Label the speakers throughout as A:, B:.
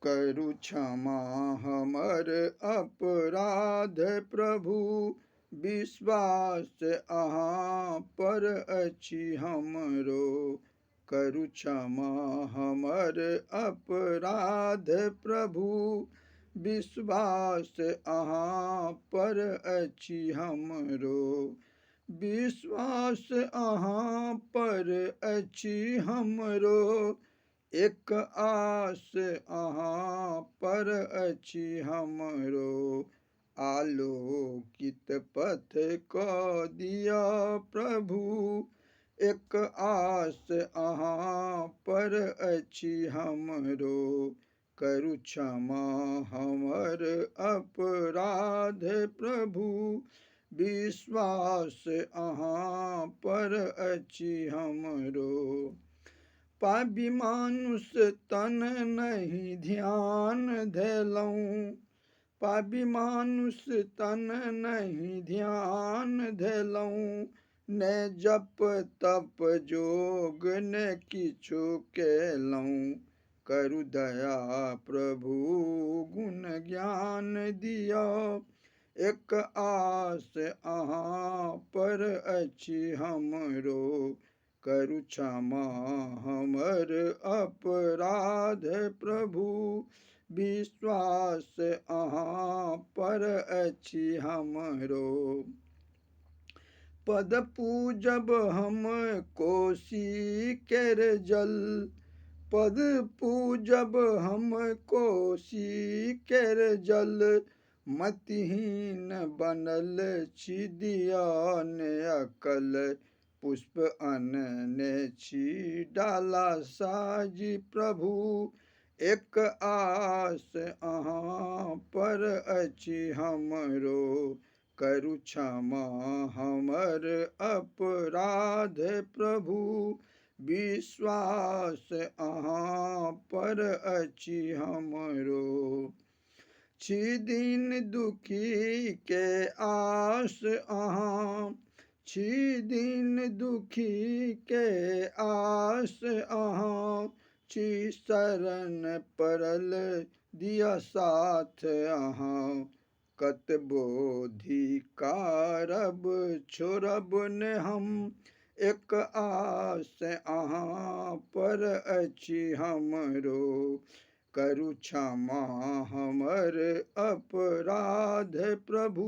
A: करु क्षमा हमर अपराध प्रभु, विश्वास अहाँ पर अछि हमरो। करु क्षमा हमर अपराध प्रभु, विश्वास अहाँ पर अछि हमरो। विश्वास अहाँ पर अछि हमरो, एक आस अहाँ पर अछि हमरो। आलोकित पथ क दिया प्रभु, एक आस अहाँ पर अछि हमरो। करु क्षमा हमर अपराध प्रभु, विश्वास अहाँ पर अछि हमरो। पापी मानुष तन नहीं ध्यान धेलहुँ, पापी मानुष तन नहीं ध्यान धेलहुँ। ने जप तप जोग ने किछु केलहुँ। करु दया प्रभु गुण ज्ञान दिया, एक आस अहाँ पर अछि हमरो। करु क्षमा हमर अपराध प्रभु, विश्वास अहाँ पर अछि हमरो। पद पूजब हम कोसी केर जल, पद पूजब हम कोसी केर जल। मतिहीन बनल छी दिया ने अकल, पुष्प अनने छी डाला साजी प्रभु। एक आस अहाँ पर अछि हमरो। करु क्षमा हमर अपराध प्रभु, विश्वास अहाँ पर अछि हमरो। छी दीन दुखी के आस अहाँ, छी दीन दुखी के आस अहाँ। छी शरण पड़ल दिया साथ अहाँ, कतबो धिकारब छोड़ब ने हम। एक आस अहाँ पर अछि हमरो। करु क्षमा हमर अपराध प्रभु,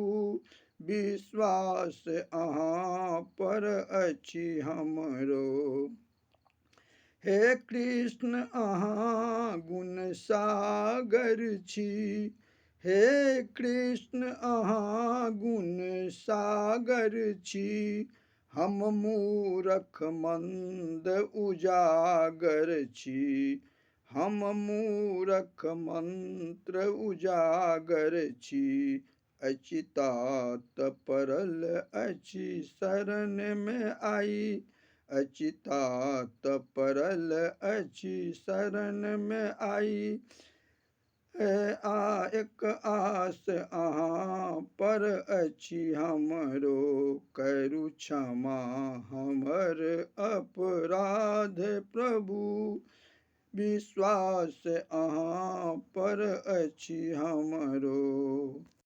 A: विश्वास अहाँ पर अछि हमरो। हे कृष्ण अहाँ गुण सागर छी, हे कृष्ण अहाँ गुण सागर छी। हम मूरख मंद उजागर छी, हम मूरख मंत्र उजागर छी। अचितात परल अछि शरण में आई, अचितात परल अछि शरण में आई। एक आस अहाँ पर अछि हमरो। करु क्षमा हमर अपराध प्रभु, विश्वास अहाँ पर अछि हमरो।